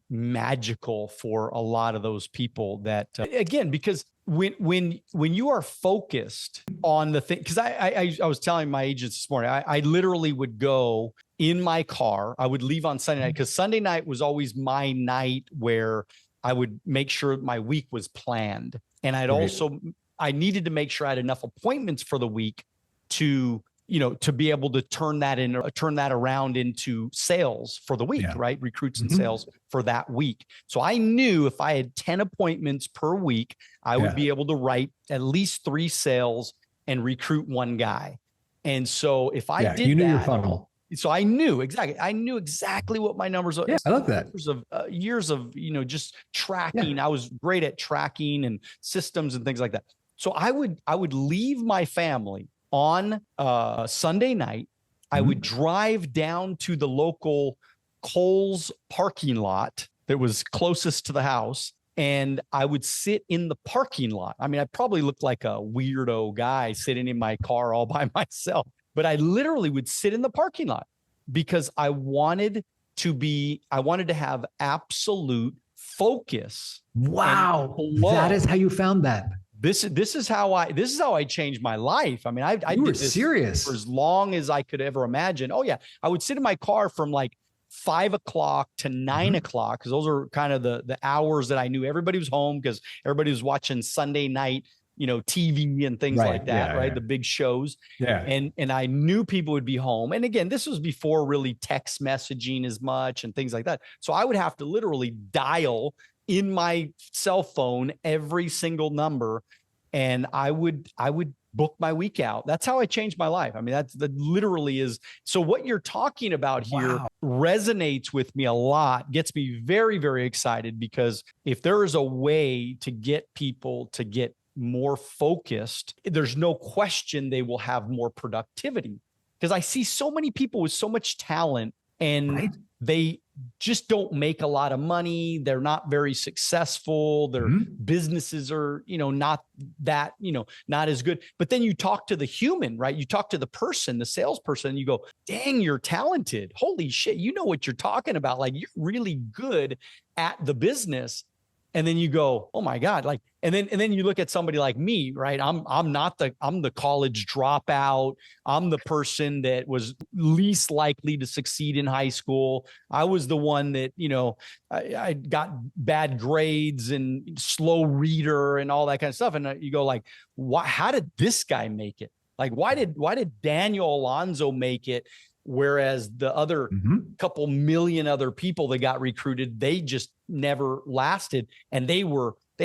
magical for a lot of those people that again, because when you are focused on the thing, because I was telling my agents this morning, I literally would go in my car. I would leave on Sunday night, because Sunday night was always my night where I would make sure my week was planned. And I needed to make sure I had enough appointments for the week to be able to turn that around into sales for the week, right? Recruits and sales for that week. So I knew if I had 10 appointments per week, I would be able to write at least 3 sales and recruit 1 guy. And so if I did your funnel. So I knew exactly what my numbers are. Yeah, I love that. Years of just tracking. I was great at tracking and systems and things like that. So I would leave my family on Sunday night. I would drive down to the local Kohl's parking lot that was closest to the house, and I would sit in the parking lot. I mean, I probably looked like a weirdo guy sitting in my car all by myself, but I literally would sit in the parking lot because I wanted to have absolute focus. Wow. That is how you found that. This is how I changed my life. I mean, I did this serious for as long as I could ever imagine. Oh yeah. I would sit in my car from like 5 o'clock to 9 o'clock, because those are kind of the hours that I knew everybody was home, because everybody was watching Sunday night, TV and things like that, right? The big shows. Yeah. And I knew people would be home. And again, this was before really text messaging as much and things like that. So I would have to literally dial in my cell phone every single number, and I would book my week out. That's how I changed my life. I mean, that literally is. So what you're talking about here resonates with me a lot, gets me very, very excited, because if there is a way to get people to get more focused, there's no question they will have more productivity. Because I see so many people with so much talent, and they just don't make a lot of money. They're not very successful. Their businesses are, not that, not as good. But then you talk to the human, right? You talk to the person, the salesperson, and you go, dang, you're talented. Holy shit. You know what you're talking about. Like, you're really good at the business. And then you go, oh my God, like, and then you look at somebody like me, right? I'm the college dropout. I'm the person that was least likely to succeed in high school. I was the one that, I got bad grades and slow reader and all that kind of stuff. And you go like, how did this guy make it? Like, why did Daniel Alonzo make it? Whereas the other couple million other people that got recruited, they just never lasted. And they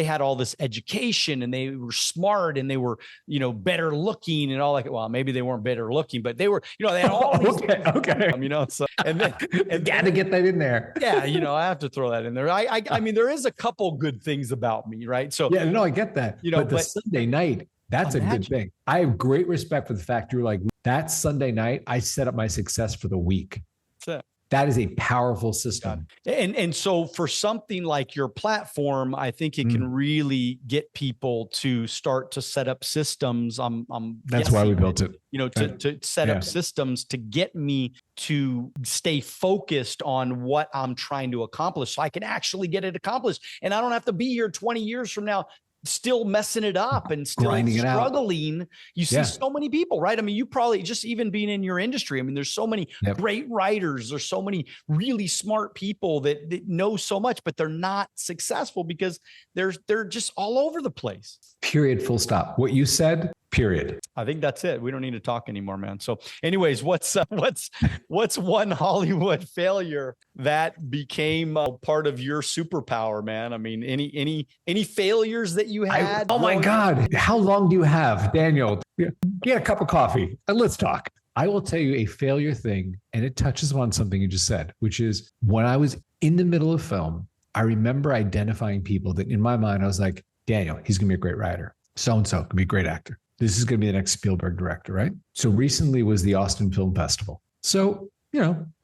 had all this education, and they were smart, and they were, better looking and all that. Well, maybe they weren't better looking, but they were, they had all these okay. So, and got to get that in there. Yeah. I have to throw that in there. I mean, there is a couple good things about me, right? So yeah, no, I get that. But the Sunday night, that's a good thing. I have great respect for the fact you're like, that Sunday night, I set up my success for the week. That is a powerful system. And so for something like your platform, I think it can really get people to start to set up systems. That's why we built it. To set up systems to get me to stay focused on what I'm trying to accomplish, so I can actually get it accomplished. And I don't have to be here 20 years from now still messing it up and still struggling. You see so many people, right? I mean, you probably just even being in your industry. I mean, there's so many great writers. There's so many really smart people that know so much, but they're not successful because they're just all over the place. Period. Full stop. What you said, period. I think that's it. We don't need to talk anymore, man. So anyways, what's one Hollywood failure that became part of your superpower, man? I mean, any failures that you had? Oh my God. How long do you have, Daniel? Get a cup of coffee and let's talk. I will tell you a failure thing, and it touches on something you just said, which is when I was in the middle of film, I remember identifying people that in my mind, I was like, Daniel, he's going to be a great writer. So-and-so can be a great actor. This is going to be the next Spielberg director, right? So recently was the Austin Film Festival. So,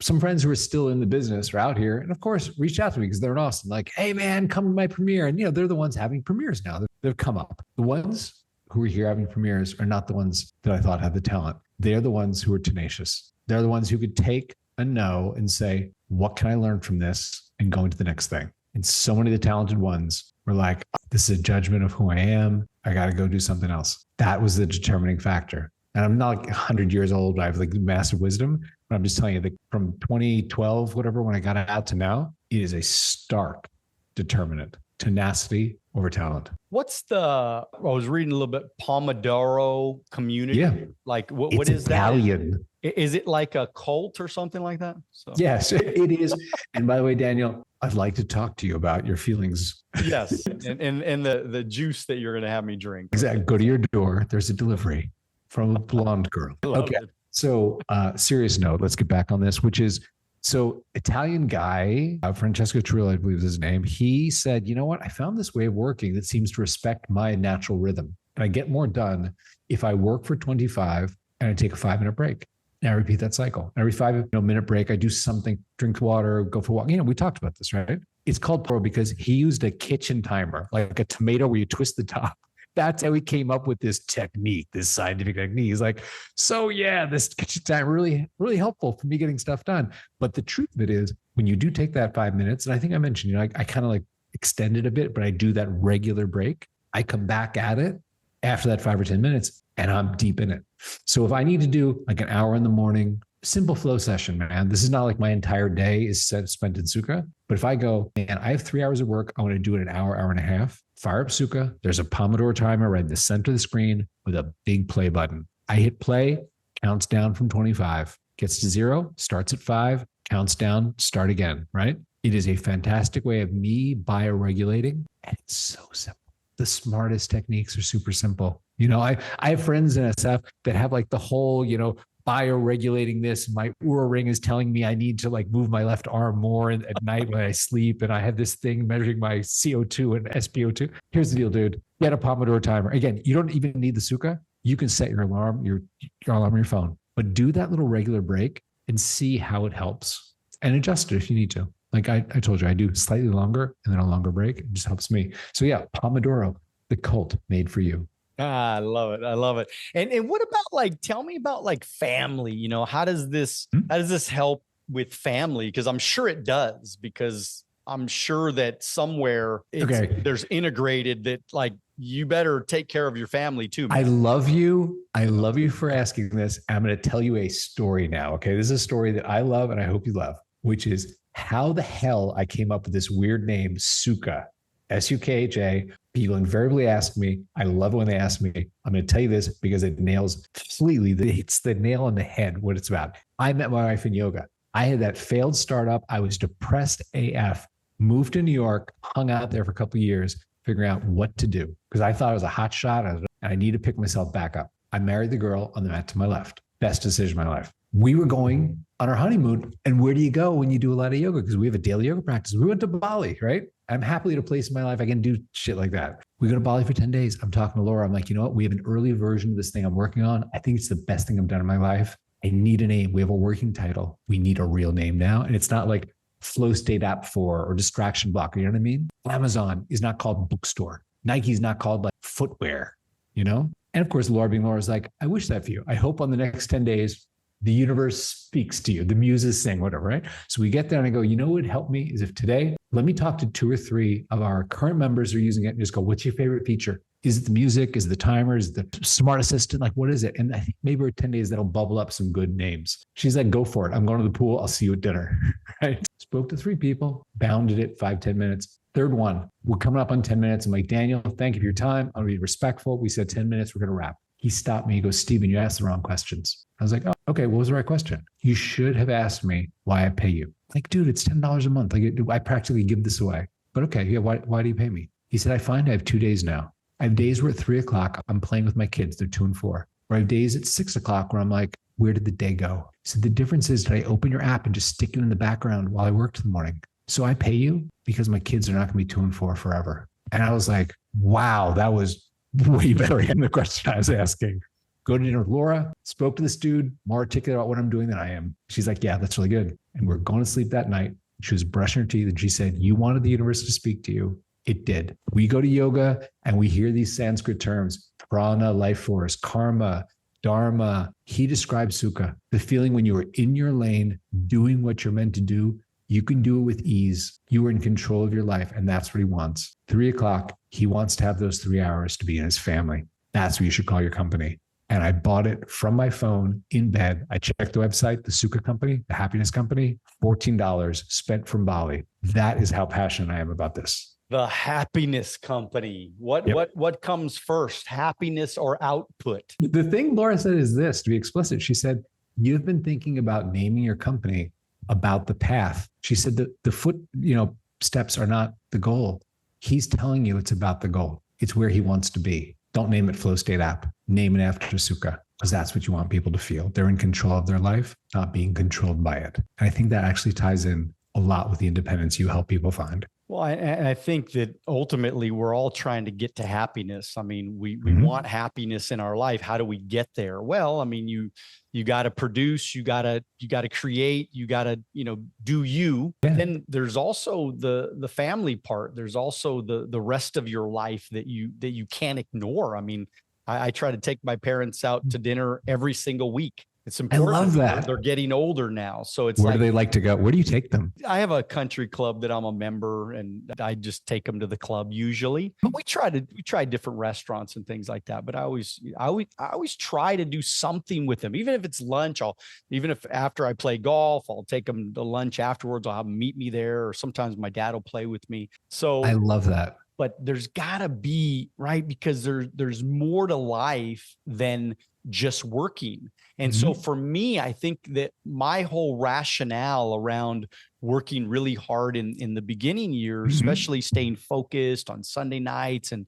some friends who are still in the business are out here. And of course, reached out to me because they're in Austin. Like, hey, man, come to my premiere. And, they're the ones having premieres now. They've come up. The ones who are here having premieres are not the ones that I thought had the talent. They're the ones who are tenacious. They're the ones who could take a no and say, what can I learn from this and go into the next thing? And so many of the talented ones were like, this is a judgment of who I am. I got to go do something else. That was the determining factor. And I'm not like 100 years old. I have like massive wisdom, but I'm just telling you that from 2012, whatever, when I got out to now, it is a stark determinant. Tenacity over talent. I was reading a little bit, Pomodoro community. Yeah. Like what It's is Italian. that? Is it like a cult or something like that? So. Yes, it is. And by the way, Daniel, I'd like to talk to you about your feelings. Yes. and the juice that you're going to have me drink. Exactly. Go to your door. There's a delivery from a blonde girl. Okay. So serious note, let's get back on this, which is, so Italian guy, Francesco Trullo, I believe is his name. He said, you know what? I found this way of working that seems to respect my natural rhythm. And I get more done if I work for 25 and I take a 5-minute break. And I repeat that cycle. Every 5-minute break, I do something, drink water, go for a walk. We talked about this, right? It's called Pro because he used a kitchen timer, like a tomato where you twist the top. That's how he came up with this technique, this scientific technique. He's like, so yeah, this kitchen time really, really helpful for me getting stuff done. But the truth of it is, when you do take that 5 minutes, and I think I mentioned, I kind of like extend it a bit, but I do that regular break. I come back at it after that 5 or 10 minutes, and I'm deep in it. So if I need to do like an hour in the morning, simple flow session, man. This is not like my entire day is spent in Sukkah. But if I go, man, I have 3 hours of work, I want to do it an hour, hour and a half. Fire up Sukkah. There's a Pomodoro timer right in the center of the screen with a big play button. I hit play, counts down from 25, gets to 0, starts at 5, counts down, start again, right? It is a fantastic way of me bioregulating. And it's so simple. The smartest techniques are super simple. I have friends in SF that have like the whole, bioregulating this. My Oura ring is telling me I need to like move my left arm more at night when I sleep. And I have this thing measuring my CO2 and SpO2. Here's the deal, dude. Get a Pomodoro timer. Again, you don't even need the Sukkah. You can set your alarm, your alarm on your phone, but do that little regular break and see how it helps and adjust it if you need to. Like I told you, I do slightly longer and then a longer break. It just helps me. So yeah, Pomodoro, the cult made for you. I love it. I love it. And what about tell me about family, how does this help with family? Because I'm sure it does, because I'm sure that somewhere there's integrated that you better take care of your family too, man. I love you. I love you for asking this. I'm going to tell you a story now. Okay. This is a story that I love and I hope you love, which is how the hell I came up with this weird name, Sukkah, S-U-K-H-A. People invariably ask me, I love it when they ask me, I'm going to tell you this because it nails completely, it's the nail on the head what it's about. I met my wife in yoga. I had that failed startup. I was depressed AF, moved to New York, hung out there for a couple of years, figuring out what to do because I thought I was a hot shot and I need to pick myself back up. I married the girl on the mat to my left. Best decision of my life. We were going on our honeymoon. And where do you go when you do a lot of yoga? Because we have a daily yoga practice. We went to Bali, right? I'm happily at a place in my life I can do shit like that. We go to Bali for 10 days. I'm talking to Laura. I'm like, you know what? We have an early version of this thing I'm working on. I think it's the best thing I've done in my life. I need a name. We have a working title. We need a real name now. And it's not like Flow State App 4 or Distraction Blocker. You know what I mean? Amazon is not called bookstore. Nike's not called footwear, And of course, Laura being Laura is like, I wish that for you. I hope on the next 10 days, the universe speaks to you. The muses sing, whatever, right? So we get there and I go, you know what would help me is if today, let me talk to 2 or 3 of our current members who are using it and just go, what's your favorite feature? Is it the music? Is it the timer? Is it the smart assistant? What is it? And I think maybe over 10 days, that'll bubble up some good names. She's like, go for it. I'm going to the pool. I'll see you at dinner, right? Spoke to 3 people, bounded it 5-10 minutes. Third one, we're coming up on 10 minutes. I'm like, Daniel, thank you for your time. I'll be respectful. We said 10 minutes. We're going to wrap. He stopped me. He goes, Steven, you asked the wrong questions. I was like, oh, okay, what was the right question? You should have asked me why I pay you. Like, dude, it's $10 a month. Like, I practically give this away. But okay, yeah, why do you pay me? He said, I find I have 2 days now. I have days where at 3 o'clock, I'm playing with my kids. They're 2 and 4. Or I have days at 6 o'clock where I'm like, where did the day go? So the difference is, did I open your app and just stick you in the background while I worked in the morning? So I pay you because my kids are not going to be 2 and 4 forever. And I was like, wow, that was way better than the question I was asking. Go to dinner with Laura, spoke to this dude, more articulate about what I'm doing than I am. She's like, yeah, that's really good. And we're going to sleep that night. She was brushing her teeth and she said, you wanted the universe to speak to you. It did. We go to yoga and we hear these Sanskrit terms, prana, life force, karma, dharma. He describes sukha, the feeling when you are in your lane, doing what you're meant to do. You can do it with ease. You are in control of your life. And that's what he wants. 3 o'clock, he wants to have those 3 hours to be in his family. That's what you should call your company. And I bought it from my phone in bed. I checked the website, the Sukha company, the happiness company, $14 spent from Bali. That is how passionate I am about this. The happiness company. What comes first, happiness or output? The thing Laura said is this, to be explicit. She said, you've been thinking about naming your company about the path. She said that the foot, steps are not the goal. He's telling you it's about the goal. It's where he wants to be. Don't name it Flow State App. Name it after Sukha, because that's what you want people to feel. They're in control of their life, not being controlled by it. And I think that actually ties in a lot with the independence you help people find. Well, I think that ultimately we're all trying to get to happiness. I mean, we want happiness in our life. How do we get there? Well, I mean, you got to produce, you got to create, you got to, do you. Yeah. Then there's also the family part. There's also the rest of your life that you can't ignore. I mean, I try to take my parents out to dinner every single week. It's important. I love that. They're getting older now. So it's where do they like to go? Where do you take them? I have a country club that I'm a member and I just take them to the club usually. But we try different restaurants and things like that. But I always try to do something with them. Even if it's lunch, even if after I play golf, I'll take them to lunch afterwards. I'll have them meet me there. Or sometimes my dad will play with me. So I love that. But there's gotta be, right? Because there's more to life than just working. And so for me, I think that my whole rationale around working really hard in the beginning years, especially staying focused on Sunday nights and,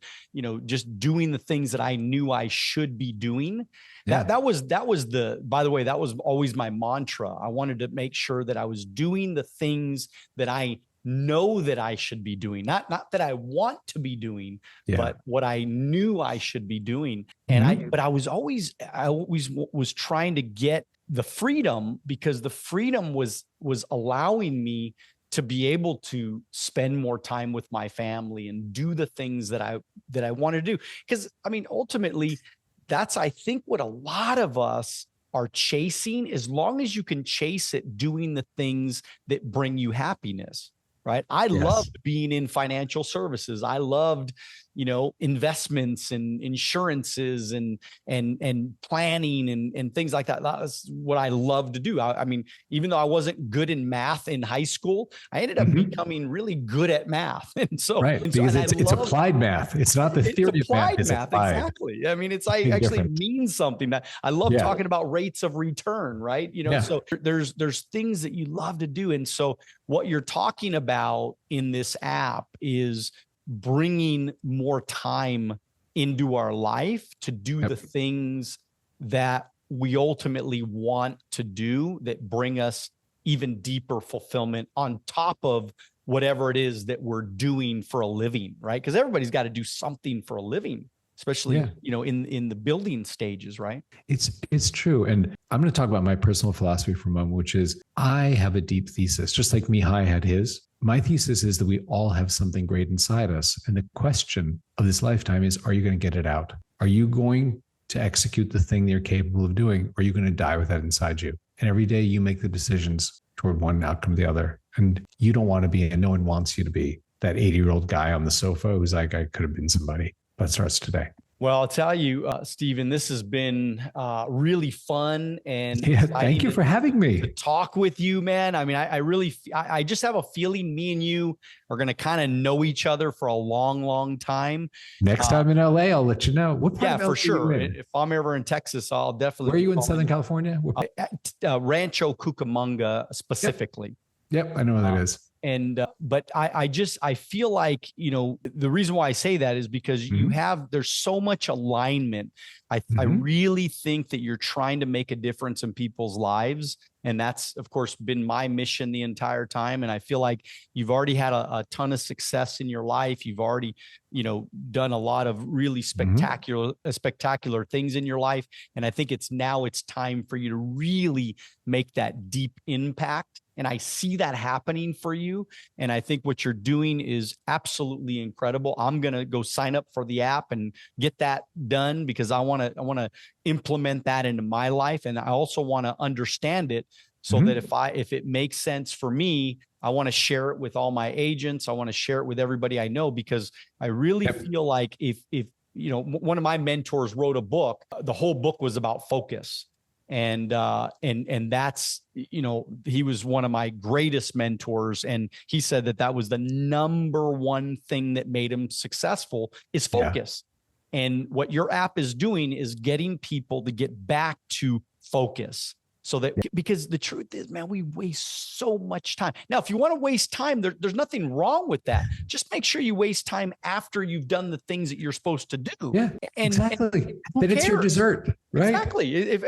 just doing the things that I knew I should be doing. Yeah. That was by the way, that was always my mantra. I wanted to make sure that I was doing the things that I know that I should be doing, not that I want to be doing, but what I knew I should be doing. And I always was trying to get the freedom, because the freedom was allowing me to be able to spend more time with my family and do the things that I want to do. Because I mean, ultimately, that's, I think, what a lot of us are chasing, as long as you can chase it, doing the things that bring you happiness. Right. I loved being in financial services. I loved, investments and insurances and planning and things like that. That's what I loved to do. I mean, even though I wasn't good in math in high school, I ended up becoming really good at math. And so, because it's applied math. It's not the theory of math. It's applied. Exactly. I mean, actually means something. That I love talking about rates of return, right? So there's things that you love to do. And so what you're talking about in this app is bringing more time into our life to do the things that we ultimately want to do, that bring us even deeper fulfillment on top of whatever it is that we're doing for a living, right? Because everybody's got to do something for a living, especially, in the building stages, right? It's true. And I'm going to talk about my personal philosophy for a moment, which is I have a deep thesis, just like Mihai had his. My thesis is that we all have something great inside us. And the question of this lifetime is, are you going to get it out? Are you going to execute the thing that you're capable of doing? Or are you going to die with that inside you? And every day you make the decisions toward one outcome or the other. And you don't want to be, and no one wants you to be, that 80-year-old guy on the sofa who's like, I could have been somebody. But it starts today. Well, I'll tell you, Steven, this has been really fun and thank you for having me. To talk with you, man. I mean, I just have a feeling me and you are going to kind of know each other for a long, long time. Next time in LA, I'll let you know. What part of LA for sure. Are you in? If I'm ever in Texas, I'll definitely. Where are you in Southern California? Rancho Cucamonga specifically. Yep, I know where that is. And, but I feel like, the reason why I say that is because there's so much alignment. I really think that you're trying to make a difference in people's lives. And that's, of course, been my mission the entire time. And I feel like you've already had a ton of success in your life. You've already, done a lot of really spectacular things in your life. And I think it's time for you to really make that deep impact. And I see that happening for you. And I think what you're doing is absolutely incredible. I'm going to go sign up for the app and get that done because I want to implement that into my life. And I also want to understand it so that if it makes sense for me, I want to share it with all my agents. I want to share it with everybody I know, because I really feel like if one of my mentors wrote a book, the whole book was about focus. And that's, he was one of my greatest mentors. And he said that was the number one thing that made him successful is focus. Yeah. And what your app is doing is getting people to get back to focus. So that, because the truth is, man, we waste so much time. Now, if you want to waste time, there's nothing wrong with that. Just make sure you waste time after you've done the things that you're supposed to do. Yeah, exactly. Then it's your dessert, right? Exactly.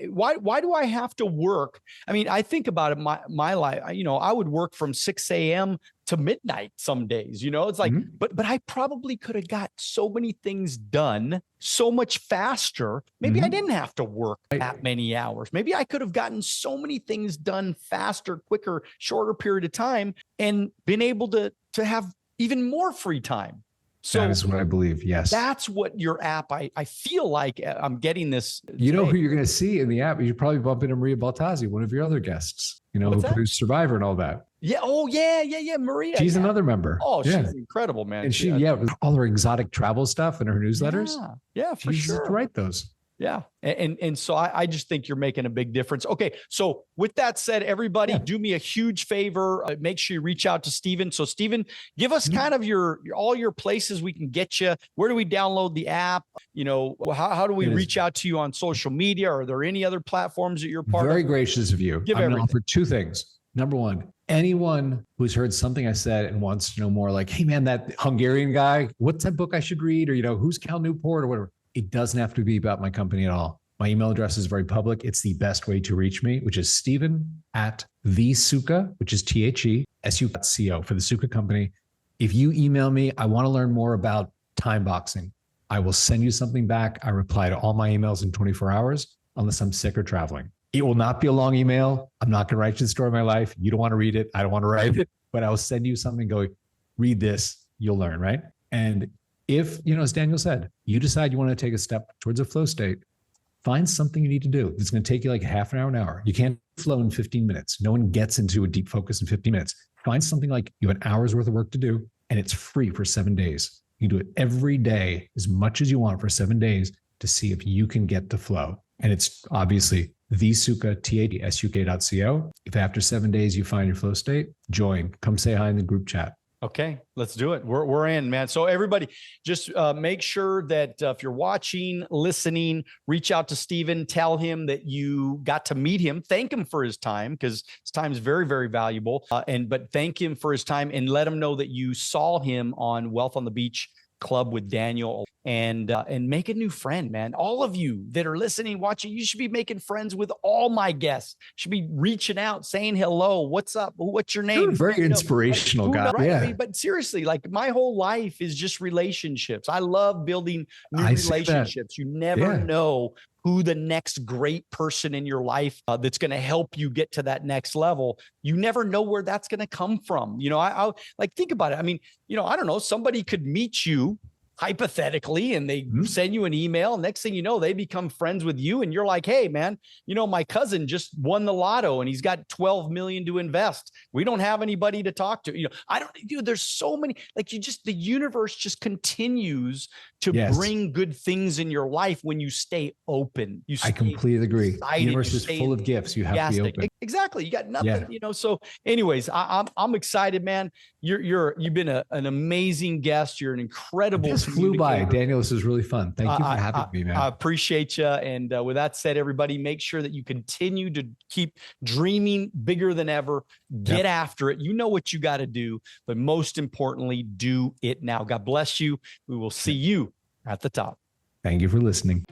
Why do I have to work? I mean, I think about it, my life, I would work from 6 a.m. to midnight some days, it's like, but I probably could have got so many things done so much faster. Maybe I didn't have to work that many hours. Maybe I could have gotten so many things done faster, quicker, shorter period of time and been able to have even more free time. So that is what I believe. Yes. That's what your app, I feel like I'm getting this. You know who you're going to see in the app? You probably bump into Maria Baltazzi, one of your other guests, who produced Survivor and all that. Yeah. Oh, yeah. Maria. She's another member. Oh, she's incredible, man. And she, all her exotic travel stuff in her newsletters. Yeah, for sure. She used to write those. Yeah. And so I just think you're making a big difference. Okay. So with that said, everybody do me a huge favor. Make sure you reach out to Steven. So Steven, give us kind of all your places we can get you. Where do we download the app? How do we reach out to you on social media? Are there any other platforms that you're part of? Very gracious of you. I'm going to offer two things. Number one, anyone who's heard something I said and wants to know more, like, hey man, that Hungarian guy, what's that book I should read? Or, who's Cal Newport or whatever. It doesn't have to be about my company at all. My email address is very public. It's the best way to reach me, which is Steven@thesuka, which is THESU.co for the Suka company. If you email me, I want to learn more about time boxing. I will send you something back. I reply to all my emails in 24 hours, unless I'm sick or traveling. It will not be a long email. I'm not going to write you the story of my life. You don't want to read it. I don't want to write it, but I will send you something, go read this. You'll learn, right? And if, as Daniel said, you decide you want to take a step towards a flow state, find something you need to do. It's going to take you like half an hour. You can't flow in 15 minutes. No one gets into a deep focus in 15 minutes. Find something like you have an hour's worth of work to do, and it's free for 7 days. You do it every day, as much as you want for 7 days to see if you can get to flow. And it's obviously thesuka, THESUK.co. If after 7 days you find your flow state, join. Come say hi in the group chat. Okay, let's do it. We're in, man. So everybody, just make sure that if you're watching, listening, reach out to Steven, tell him that you got to meet him, thank him for his time, because his time is very, very valuable. But thank him for his time and let him know that you saw him on Wealth on the Beach Club with Daniel, and make a new friend, man. All of you that are listening, watching, you should be making friends with all my guests. Should be reaching out, saying hello. What's up? What's your name? You're a very inspirational guy. Right? Yeah. I mean, but seriously, like my whole life is just relationships. I love building new relationships. You never know who the next great person in your life that's going to help you get to that next level. You never know where that's going to come from. I like, think about it. I mean, I don't know, somebody could meet you hypothetically, and they send you an email. Next thing you know, they become friends with you, and you're like, hey man, my cousin just won the lotto and he's got 12 million to invest. We don't have anybody to talk to. There's so many, the universe just continues to bring good things in your life when you stay open. I completely agree. The universe is full of gifts. You have to be open. Exactly. You got nothing, so anyways, I'm excited, man. You've been an amazing guest. You're an incredible. This flew by, Daniel. This was really fun. Thank you for having me, man. I appreciate you. And with that said, everybody, make sure that you continue to keep dreaming bigger than ever. Get after it. You know what you got to do, but most importantly, do it now. God bless you. We will see you at the top. Thank you for listening.